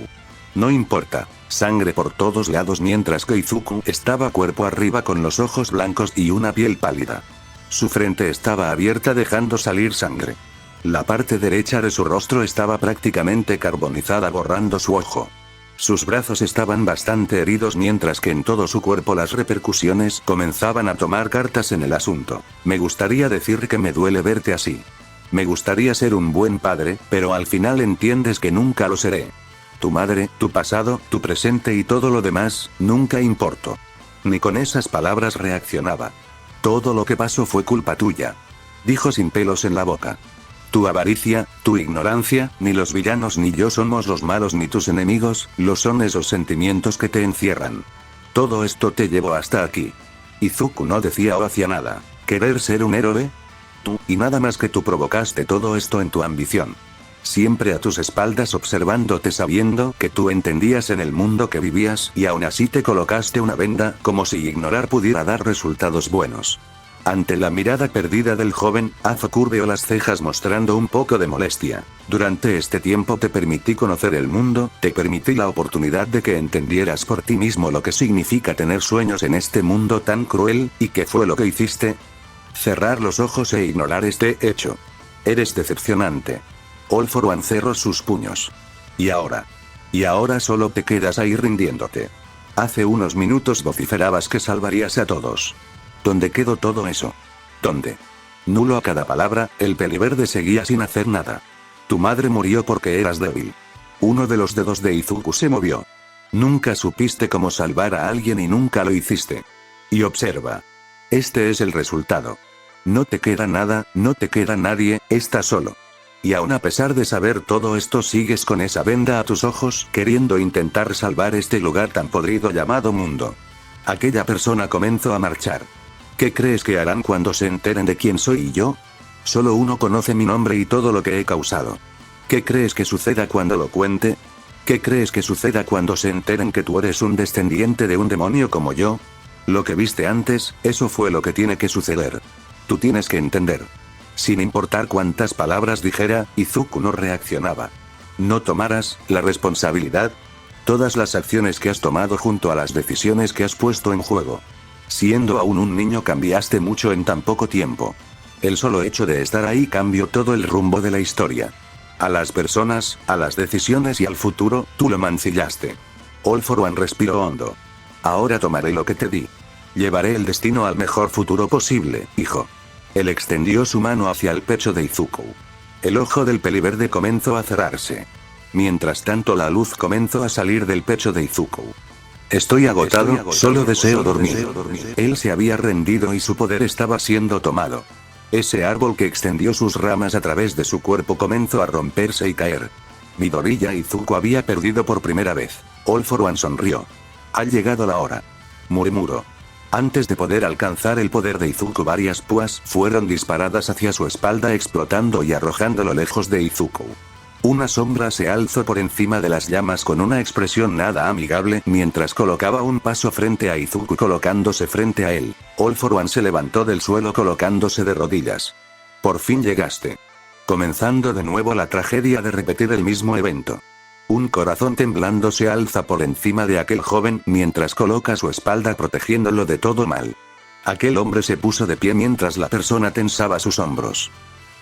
[SPEAKER 3] No importa, sangre por todos lados mientras que Izuku estaba cuerpo arriba con los ojos blancos y una piel pálida. Su frente estaba abierta dejando salir sangre. La parte derecha de su rostro estaba prácticamente carbonizada borrando su ojo. Sus brazos estaban bastante heridos mientras que en todo su cuerpo las repercusiones comenzaban a tomar cartas en el asunto. Me gustaría decir que me duele verte así. Me gustaría ser un buen padre, pero al final entiendes que nunca lo seré. Tu madre, tu pasado, tu presente y todo lo demás, nunca importó. Ni con esas palabras reaccionaba. Todo lo que pasó fue culpa tuya. Dijo sin pelos en la boca. Tu avaricia, tu ignorancia, ni los villanos ni yo somos los malos ni tus enemigos, lo son esos sentimientos que te encierran. Todo esto te llevó hasta aquí. Izuku no decía o hacía nada. ¿Querer ser un héroe? Tú, y nada más que tú provocaste todo esto en tu ambición. Siempre a tus espaldas observándote sabiendo que tú entendías en el mundo que vivías y aún así te colocaste una venda como si ignorar pudiera dar resultados buenos. Ante la mirada perdida del joven, Azo curveó las cejas mostrando un poco de molestia. Durante este tiempo te permití conocer el mundo, te permití la oportunidad de que entendieras por ti mismo lo que significa tener sueños en este mundo tan cruel, ¿y qué fue lo que hiciste? Cerrar los ojos e ignorar este hecho. Eres decepcionante. All For One cerró sus puños. Y ahora solo te quedas ahí rindiéndote. Hace unos minutos vociferabas que salvarías a todos. ¿Dónde quedó todo eso? ¿Dónde? Nulo a cada palabra, el peliverde seguía sin hacer nada. Tu madre murió porque eras débil. Uno de los dedos de Izuku se movió. Nunca supiste cómo salvar a alguien y nunca lo hiciste. Y observa. Este es el resultado. No te queda nada, no te queda nadie, estás solo. Y aún a pesar de saber todo esto sigues con esa venda a tus ojos, queriendo intentar salvar este lugar tan podrido llamado mundo. Aquella persona comenzó a marchar. ¿Qué crees que harán cuando se enteren de quién soy yo? Solo uno conoce mi nombre y todo lo que he causado. ¿Qué crees que suceda cuando lo cuente? ¿Qué crees que suceda cuando se enteren que tú eres un descendiente de un demonio como yo? Lo que viste antes, eso fue lo que tiene que suceder. Tú tienes que entender. Sin importar cuántas palabras dijera, Izuku no reaccionaba. ¿No tomarás la responsabilidad? Todas las acciones que has tomado junto a las decisiones que has puesto en juego. Siendo aún un niño cambiaste mucho en tan poco tiempo. El solo hecho de estar ahí cambió todo el rumbo de la historia. A las personas, a las decisiones y al futuro, tú lo mancillaste. All for One respiró hondo. Ahora tomaré lo que te di. Llevaré el destino al mejor futuro posible, hijo. Él extendió su mano hacia el pecho de Izuku. El ojo del peliverde comenzó a cerrarse. Mientras tanto la luz comenzó a salir del pecho de Izuku. Estoy agotado, solo deseo dormir. Él se había rendido y su poder estaba siendo tomado. Ese árbol que extendió sus ramas a través de su cuerpo comenzó a romperse y caer. Midoriya Izuku había perdido por primera vez. All for One sonrió. Ha llegado la hora. Murmuró. Antes de poder alcanzar el poder de Izuku, varias púas fueron disparadas hacia su espalda, explotando y arrojándolo lejos de Izuku. Una sombra se alzó por encima de las llamas con una expresión nada amigable mientras colocaba un paso frente a Izuku colocándose frente a él. All for One se levantó del suelo colocándose de rodillas. Por fin llegaste. Comenzando de nuevo la tragedia de repetir el mismo evento. Un corazón temblando se alza por encima de aquel joven mientras coloca su espalda protegiéndolo de todo mal. Aquel hombre se puso de pie mientras la persona tensaba sus hombros.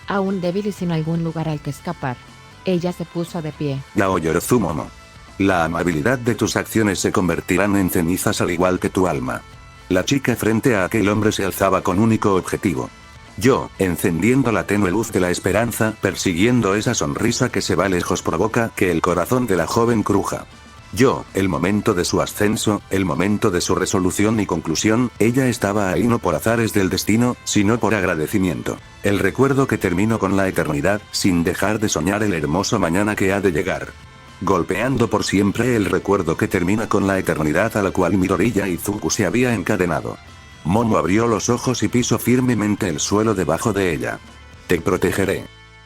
[SPEAKER 2] Aún débil y sin algún lugar al que escapar. Ella se puso de pie.
[SPEAKER 3] Yaoyorozu Momo. La amabilidad de tus acciones se convertirán en cenizas al igual que tu alma. La chica frente a aquel hombre se alzaba con único objetivo. Yo, encendiendo la tenue luz de la esperanza, persiguiendo esa sonrisa que se va lejos, provoca que el corazón de la joven cruja. Yo, el momento de su ascenso, el momento de su resolución y conclusión, ella estaba ahí no por azares del destino, sino por agradecimiento. El recuerdo que terminó con la eternidad, sin dejar de soñar el hermoso mañana que ha de llegar. Golpeando por siempre el recuerdo que termina con la eternidad a la cual Midoriya Izuku se había encadenado. Momo abrió los ojos y pisó firmemente el suelo debajo de ella. Te protegeré.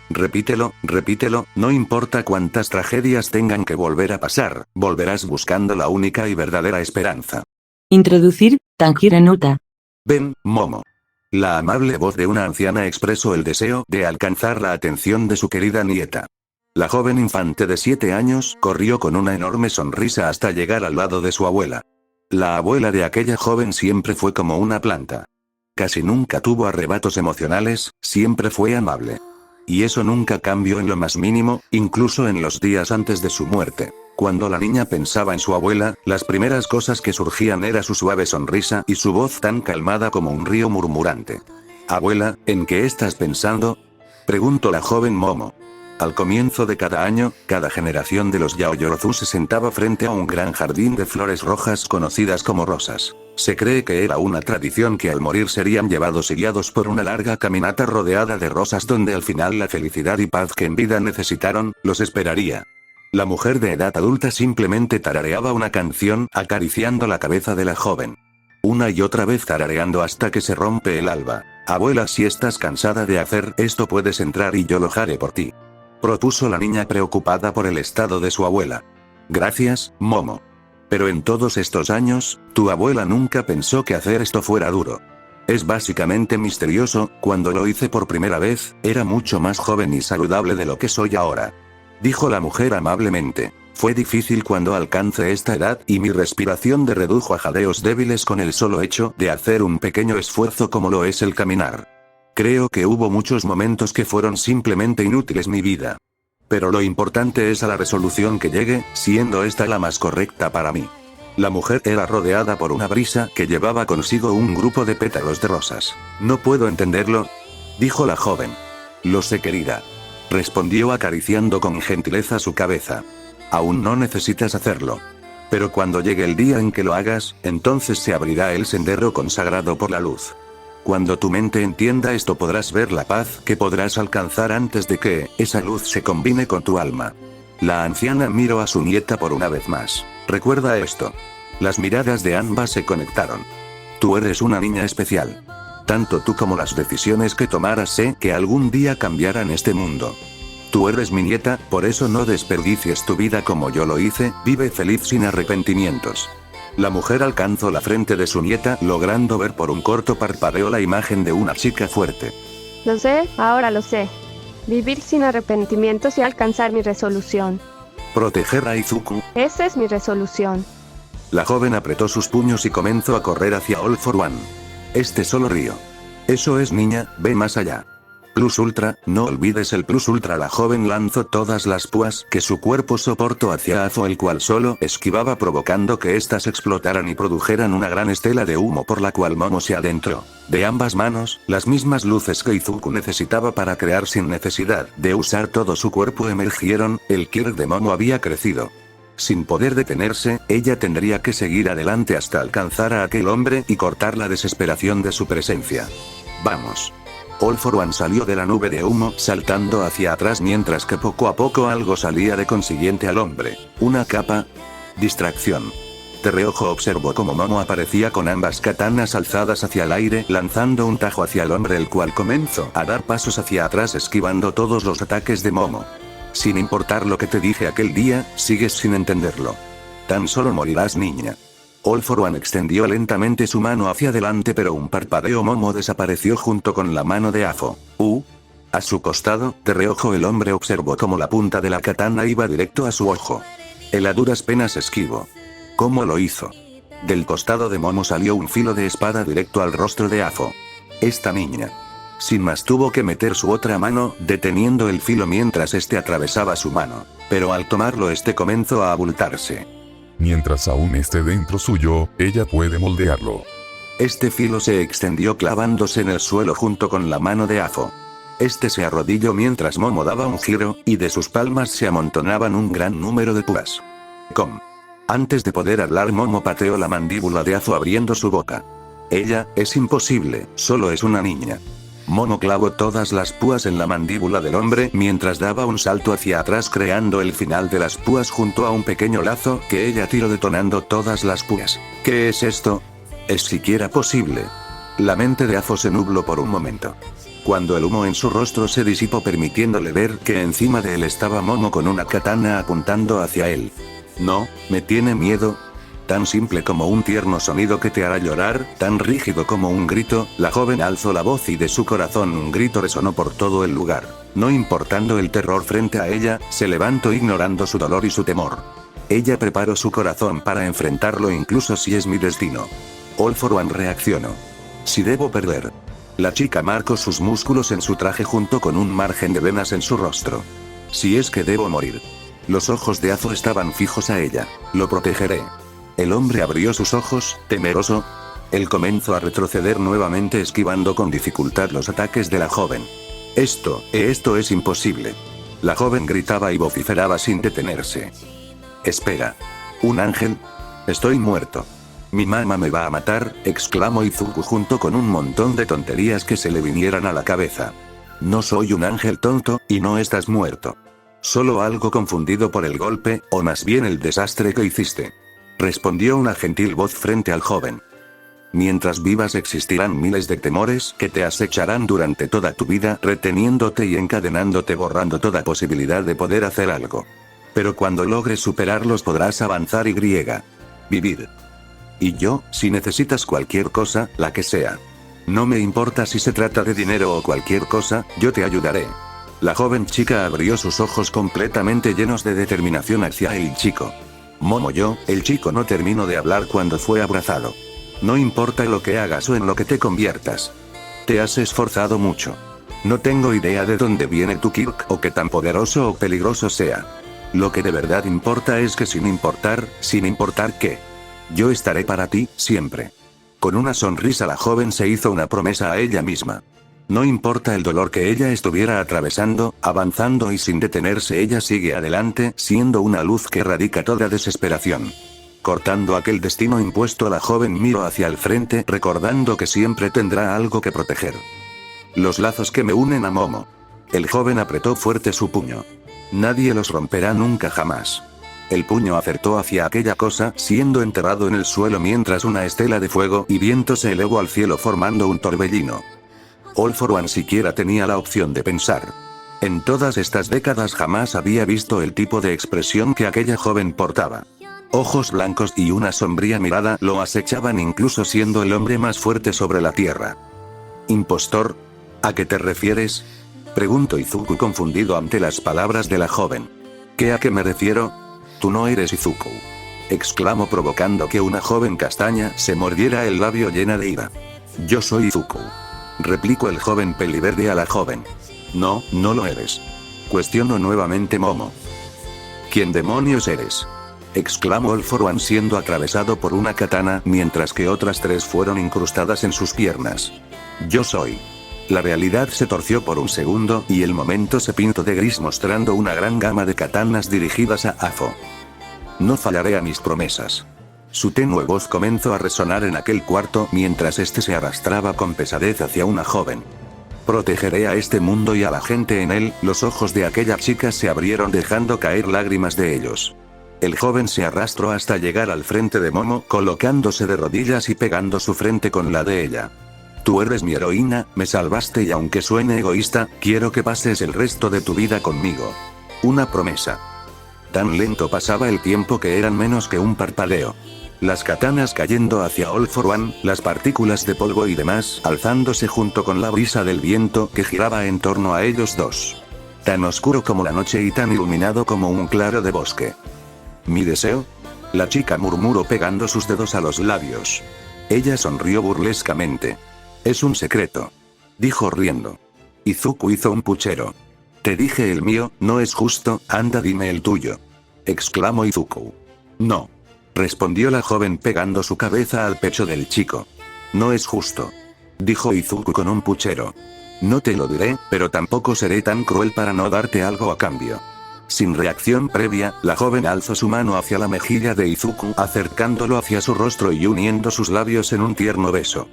[SPEAKER 3] Repítelo, repítelo, no importa cuántas tragedias tengan que volver a pasar, volverás buscando la única y verdadera esperanza.
[SPEAKER 8] Introducir, Tanjiro Nuta.
[SPEAKER 3] Ven, Momo. La amable voz de una anciana expresó el deseo de alcanzar la atención de su querida nieta. La joven infante de 7 años corrió con una enorme sonrisa hasta llegar al lado de su abuela. La abuela de aquella joven siempre fue como una planta. Casi nunca tuvo arrebatos emocionales, siempre fue amable. Y eso nunca cambió en lo más mínimo, incluso en los días antes de su muerte. Cuando la niña pensaba en su abuela, las primeras cosas que surgían era su suave sonrisa y su voz tan calmada como un río murmurante. Abuela, ¿en qué estás pensando?, preguntó la joven Momo. Al comienzo de cada año, cada generación de los Yaoyorozu se sentaba frente a un gran jardín de flores rojas conocidas como rosas. Se cree que era una tradición que al morir serían llevados y guiados por una larga caminata rodeada de rosas donde al final la felicidad y paz que en vida necesitaron, los esperaría. La mujer de edad adulta simplemente tarareaba una canción, acariciando la cabeza de la joven. Una y otra vez tarareando hasta que se rompe el alba. Abuela, si estás cansada de hacer esto puedes entrar y yo lo haré por ti, propuso la niña preocupada por el estado de su abuela. Gracias, Momo. Pero en todos estos años, tu abuela nunca pensó que hacer esto fuera duro. Es básicamente misterioso, cuando lo hice por primera vez, era mucho más joven y saludable de lo que soy ahora. Dijo la mujer amablemente. Fue difícil cuando alcancé esta edad y mi respiración de redujo a jadeos débiles con el solo hecho de hacer un pequeño esfuerzo como lo es el caminar. Creo que hubo muchos momentos que fueron simplemente inútiles mi vida. Pero lo importante es a la resolución que llegue, siendo esta la más correcta para mí. La mujer era rodeada por una brisa que llevaba consigo un grupo de pétalos de rosas. No puedo entenderlo, dijo la joven. Lo sé, querida, respondió acariciando con gentileza su cabeza. Aún no necesitas hacerlo. Pero cuando llegue el día en que lo hagas, entonces se abrirá el sendero consagrado por la luz. Cuando tu mente entienda esto podrás ver la paz que podrás alcanzar antes de que esa luz se combine con tu alma. La anciana miró a su nieta por una vez más. Recuerda esto. Las miradas de ambas se conectaron. Tú eres una niña especial. Tanto tú como las decisiones que tomaras sé que algún día cambiarán este mundo. Tú eres mi nieta, por eso no desperdicies tu vida como yo lo hice, vive feliz sin arrepentimientos. La mujer alcanzó la frente de su nieta, logrando ver por un corto parpadeo la imagen de una chica fuerte.
[SPEAKER 6] Lo sé, ahora lo sé. Vivir sin arrepentimientos y alcanzar mi resolución.
[SPEAKER 3] Proteger a Izuku.
[SPEAKER 6] Esa es mi resolución.
[SPEAKER 3] La joven apretó sus puños y comenzó a correr hacia All for One. Este solo río. Eso es niña, ve más allá. Plus Ultra, no olvides el Plus Ultra. La joven lanzó todas las púas que su cuerpo soportó hacia Azo, el cual solo esquivaba, provocando que éstas explotaran y produjeran una gran estela de humo por la cual Momo se adentró. De ambas manos, las mismas luces que Izuku necesitaba para crear sin necesidad de usar todo su cuerpo emergieron. El Kirk de Momo había crecido. Sin poder detenerse, ella tendría que seguir adelante hasta alcanzar a aquel hombre y cortar la desesperación de su presencia. Vamos. All for One salió de la nube de humo saltando hacia atrás mientras que poco a poco algo salía de consiguiente al hombre. Una capa. Distracción. De reojo observó cómo Momo aparecía con ambas katanas alzadas hacia el aire lanzando un tajo hacia el hombre, el cual comenzó a dar pasos hacia atrás esquivando todos los ataques de Momo. Sin importar lo que te dije aquel día, sigues sin entenderlo. Tan solo morirás, niña. All for One extendió lentamente su mano hacia adelante, pero un parpadeo Momo desapareció junto con la mano de Afo. A su costado, de reojo el hombre observó cómo la punta de la katana iba directo a su ojo. Él a duras penas esquivó. ¿Cómo lo hizo? Del costado de Momo salió un filo de espada directo al rostro de Afo. Esta niña. Sin más tuvo que meter su otra mano, deteniendo el filo mientras este atravesaba su mano. Pero al tomarlo este comenzó a abultarse.
[SPEAKER 4] Mientras aún esté dentro suyo, ella puede moldearlo.
[SPEAKER 3] Este filo se extendió clavándose en el suelo junto con la mano de Afo. Este se arrodilló mientras Momo daba un giro, y de sus palmas se amontonaban un gran número de púas. Antes de poder hablar, Momo pateó la mandíbula de Afo abriendo su boca. Ella, es imposible, solo es una niña. Momo clavó todas las púas en la mandíbula del hombre mientras daba un salto hacia atrás creando el final de las púas junto a un pequeño lazo que ella tiró detonando todas las púas. ¿Qué es esto? ¿Es siquiera posible? La mente de Afo se nubló por un momento. Cuando el humo en su rostro se disipó permitiéndole ver que encima de él estaba Momo con una katana apuntando hacia él. No, me tiene miedo. Tan simple como un tierno sonido que te hará llorar, tan rígido como un grito, la joven alzó la voz y de su corazón un grito resonó por todo el lugar. No importando el terror frente a ella, se levantó ignorando su dolor y su temor. Ella preparó su corazón para enfrentarlo incluso si es mi destino. All for One reaccionó. Si debo perder. La chica marcó sus músculos en su traje junto con un margen de venas en su rostro. Si es que debo morir. Los ojos de Afo estaban fijos a ella. Lo protegeré. El hombre abrió sus ojos, temeroso. Él comenzó a retroceder nuevamente esquivando con dificultad los ataques de la joven. Esto es imposible. La joven gritaba y vociferaba sin detenerse. Espera. ¿Un ángel? Estoy muerto. Mi mamá me va a matar, exclamó Izuku junto con un montón de tonterías que se le vinieran a la cabeza. No soy un ángel tonto, y no estás muerto. Solo algo confundido por el golpe, o más bien el desastre que hiciste. Respondió una gentil voz frente al joven. Mientras vivas existirán miles de temores que te acecharán durante toda tu vida, reteniéndote y encadenándote, borrando toda posibilidad de poder hacer algo. Pero cuando logres superarlos podrás avanzar y vivir. Y yo, si necesitas cualquier cosa, la que sea. No me importa si se trata de dinero o cualquier cosa, yo te ayudaré. La joven chica abrió sus ojos completamente llenos de determinación hacia el chico. Momo, el chico no terminó de hablar cuando fue abrazado. No importa lo que hagas o en lo que te conviertas. Te has esforzado mucho. No tengo idea de dónde viene tu Kirk o qué tan poderoso o peligroso sea. Lo que de verdad importa es que sin importar qué, yo estaré para ti, siempre. Con una sonrisa la joven se hizo una promesa a ella misma. No importa el dolor que ella estuviera atravesando, avanzando y sin detenerse ella sigue adelante, siendo una luz que erradica toda desesperación. Cortando aquel destino impuesto, la joven miró hacia el frente, recordando que siempre tendrá algo que proteger. Los lazos que me unen a Momo. El joven apretó fuerte su puño. Nadie los romperá nunca jamás. El puño acertó hacia aquella cosa, siendo enterrado en el suelo mientras una estela de fuego y viento se elevó al cielo formando un torbellino. All for One siquiera tenía la opción de pensar. En todas estas décadas jamás había visto el tipo de expresión que aquella joven portaba. Ojos blancos y una sombría mirada lo acechaban incluso siendo el hombre más fuerte sobre la tierra. ¿Impostor? ¿A qué te refieres? Preguntó Izuku confundido ante las palabras de la joven. ¿A qué me refiero? Tú no eres Izuku. Exclamó provocando que una joven castaña se mordiera el labio llena de ira. Yo soy Izuku. replicó el joven peliverde a la joven. No, no lo eres. Cuestionó nuevamente Momo. ¿Quién demonios eres? Exclamó All For One siendo atravesado por una katana mientras que otras 3 fueron incrustadas en sus piernas. Yo soy. La realidad se torció por un segundo y el momento se pintó de gris mostrando una gran gama de katanas dirigidas a Afo. No fallaré a mis promesas. Su tenue voz comenzó a resonar en aquel cuarto mientras este se arrastraba con pesadez hacia una joven. Protegeré a este mundo y a la gente en él. Los ojos de aquella chica se abrieron dejando caer lágrimas de ellos. El joven se arrastró hasta llegar al frente de Momo, colocándose de rodillas y pegando su frente con la de ella. Tú eres mi heroína, me salvaste y aunque suene egoísta, quiero que pases el resto de tu vida conmigo. Una promesa. Tan lento pasaba el tiempo que eran menos que un parpadeo. Las katanas cayendo hacia All For One, las partículas de polvo y demás, alzándose junto con la brisa del viento que giraba en torno a ellos dos. Tan oscuro como la noche y tan iluminado como un claro de bosque. ¿Mi deseo? La chica murmuró pegando sus dedos a los labios. Ella sonrió burlescamente. Es un secreto. Dijo riendo. Izuku hizo un puchero. Te dije el mío, no es justo, anda dime el tuyo. Exclamó Izuku. No. Respondió la joven pegando su cabeza al pecho del chico. No es justo. Dijo Izuku con un puchero. No te lo diré, pero tampoco seré tan cruel para no darte algo a cambio. Sin reacción previa, la joven alzó su mano hacia la mejilla de Izuku, acercándolo hacia su rostro y uniendo sus labios en un tierno beso.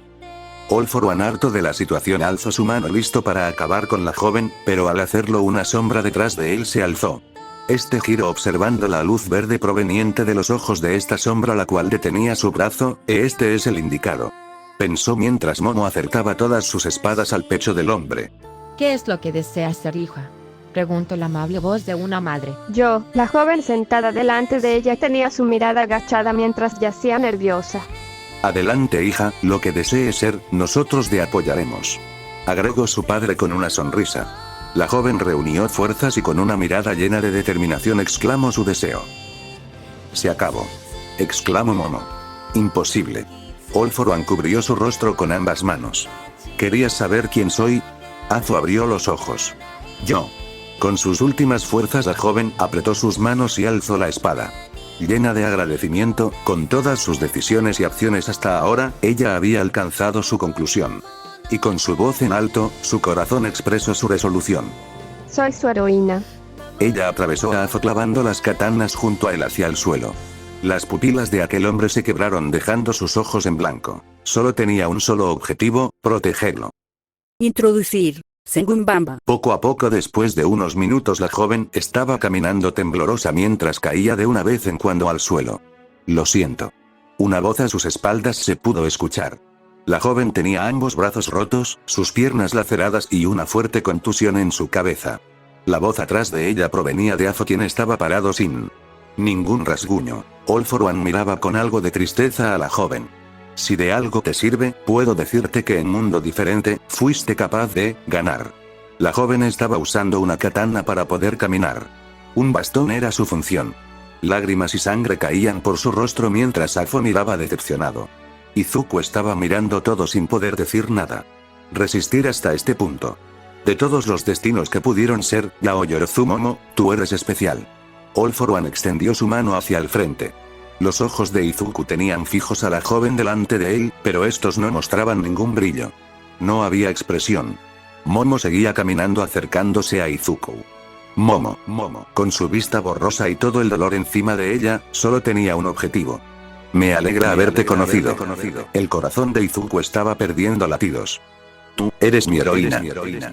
[SPEAKER 3] All For One, harto de la situación, alzó su mano listo para acabar con la joven, pero al hacerlo una sombra detrás de él se alzó. Este giró observando la luz verde proveniente de los ojos de esta sombra la cual detenía su brazo, este es el indicado. Pensó mientras Momo acercaba todas sus espadas al pecho del hombre.
[SPEAKER 2] ¿Qué es lo que deseas ser, hija? Preguntó la amable voz de una madre.
[SPEAKER 6] Yo, la joven sentada delante de ella, tenía su mirada agachada mientras yacía nerviosa.
[SPEAKER 3] Adelante hija, lo que desees ser, nosotros te apoyaremos. Agregó su padre con una sonrisa. La joven reunió fuerzas y con una mirada llena de determinación exclamó su deseo. Se acabó. Exclamó Momo. Imposible. All For One cubrió su rostro con ambas manos. ¿Querías saber quién soy? Azu abrió los ojos. Yo. Con sus últimas fuerzas la joven apretó sus manos y alzó la espada. Llena de agradecimiento, con todas sus decisiones y acciones hasta ahora, ella había alcanzado su conclusión. Y con su voz en alto, su corazón expresó su resolución.
[SPEAKER 6] Soy su heroína.
[SPEAKER 3] Ella atravesó a Azo clavando las katanas junto a él hacia el suelo. Las pupilas de aquel hombre se quebraron dejando sus ojos en blanco. Solo tenía un solo objetivo, protegerlo.
[SPEAKER 1] Introducir. Sengunbamba.
[SPEAKER 3] Poco a poco después de unos minutos la joven estaba caminando temblorosa mientras caía de una vez en cuando al suelo. Lo siento. Una voz a sus espaldas se pudo escuchar. La joven tenía ambos brazos rotos, sus piernas laceradas y una fuerte contusión en su cabeza. La voz atrás de ella provenía de Azo, quien estaba parado sin ningún rasguño. All For One miraba con algo de tristeza a la joven. Si de algo te sirve, puedo decirte que en Mundo Diferente, fuiste capaz de ganar. La joven estaba usando una katana para poder caminar. Un bastón era su función. Lágrimas y sangre caían por su rostro mientras Afo miraba decepcionado. Izuku estaba mirando todo sin poder decir nada. Resistir hasta este punto. De todos los destinos que pudieron ser, Yaoyorozu Momo, tú eres especial. All For One extendió su mano hacia el frente. Los ojos de Izuku tenían fijos a la joven delante de él, pero estos no mostraban ningún brillo. No había expresión. Momo seguía caminando acercándose a Izuku. Momo, con su vista borrosa y todo el dolor encima de ella, solo tenía un objetivo. Me alegra haberte conocido. El corazón de Izuku estaba perdiendo latidos. Tú eres mi heroína.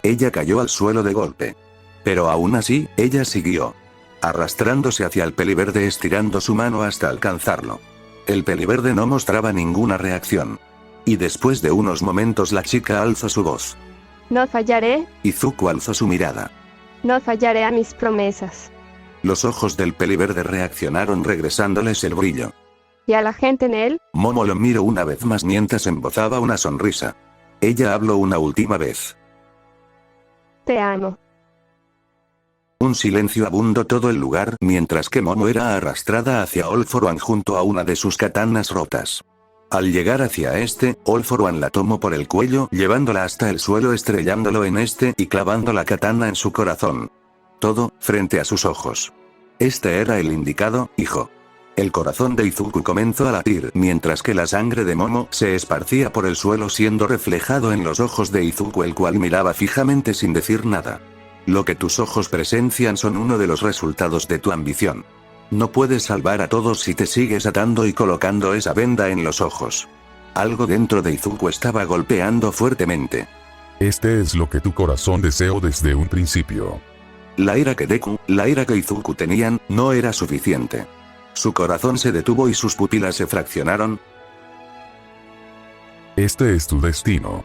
[SPEAKER 3] Ella cayó al suelo de golpe. Pero aún así, ella siguió. Arrastrándose hacia el peliverde estirando su mano hasta alcanzarlo. El peliverde no mostraba ninguna reacción. Y después de unos momentos la chica alzó su voz.
[SPEAKER 6] No fallaré.
[SPEAKER 3] Izuku alzó su mirada.
[SPEAKER 6] No fallaré a mis promesas.
[SPEAKER 3] Los ojos del peliverde reaccionaron regresándoles el brillo.
[SPEAKER 6] ¿Y a la gente en él?
[SPEAKER 3] Momo lo miró una vez más mientras embozaba una sonrisa. Ella habló una última vez.
[SPEAKER 6] Te amo.
[SPEAKER 3] Un silencio abundó todo el lugar mientras que Momo era arrastrada hacia All For One junto a una de sus katanas rotas. Al llegar hacia este, All For One la tomó por el cuello, llevándola hasta el suelo, estrellándolo en este y clavando la katana en su corazón. Todo, frente a sus ojos. Este era el indicado, hijo. El corazón de Izuku comenzó a latir, mientras que la sangre de Momo se esparcía por el suelo, siendo reflejado en los ojos de Izuku, el cual miraba fijamente sin decir nada. Lo que tus ojos presencian son uno de los resultados de tu ambición. No puedes salvar a todos si te sigues atando y colocando esa venda en los ojos. Algo dentro de Izuku estaba golpeando fuertemente.
[SPEAKER 4] Este es lo que tu corazón deseó desde un principio.
[SPEAKER 3] La ira que Deku, la ira que Izuku tenían, no era suficiente. Su corazón se detuvo y sus pupilas se fraccionaron.
[SPEAKER 4] Este es tu destino.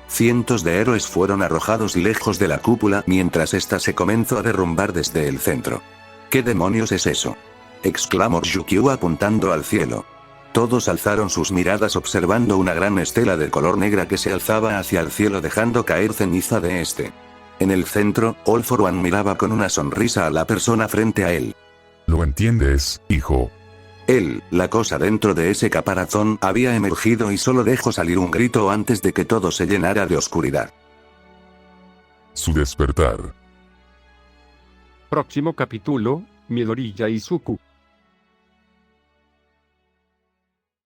[SPEAKER 3] Cientos de héroes fueron arrojados lejos de la cúpula mientras ésta se comenzó a derrumbar desde el centro. ¿Qué demonios es eso?, exclamó Ryukyu apuntando al cielo. Todos alzaron sus miradas observando una gran estela de color negra que se alzaba hacia el cielo, dejando caer ceniza de este. En el centro, All For One miraba con una sonrisa a la persona frente a él.
[SPEAKER 4] ¿Lo entiendes, hijo?
[SPEAKER 3] Él, la cosa dentro de ese caparazón, había emergido y solo dejó salir un grito antes de que todo se llenara de oscuridad.
[SPEAKER 4] Su despertar.
[SPEAKER 9] Próximo capítulo, Midoriya Izuku.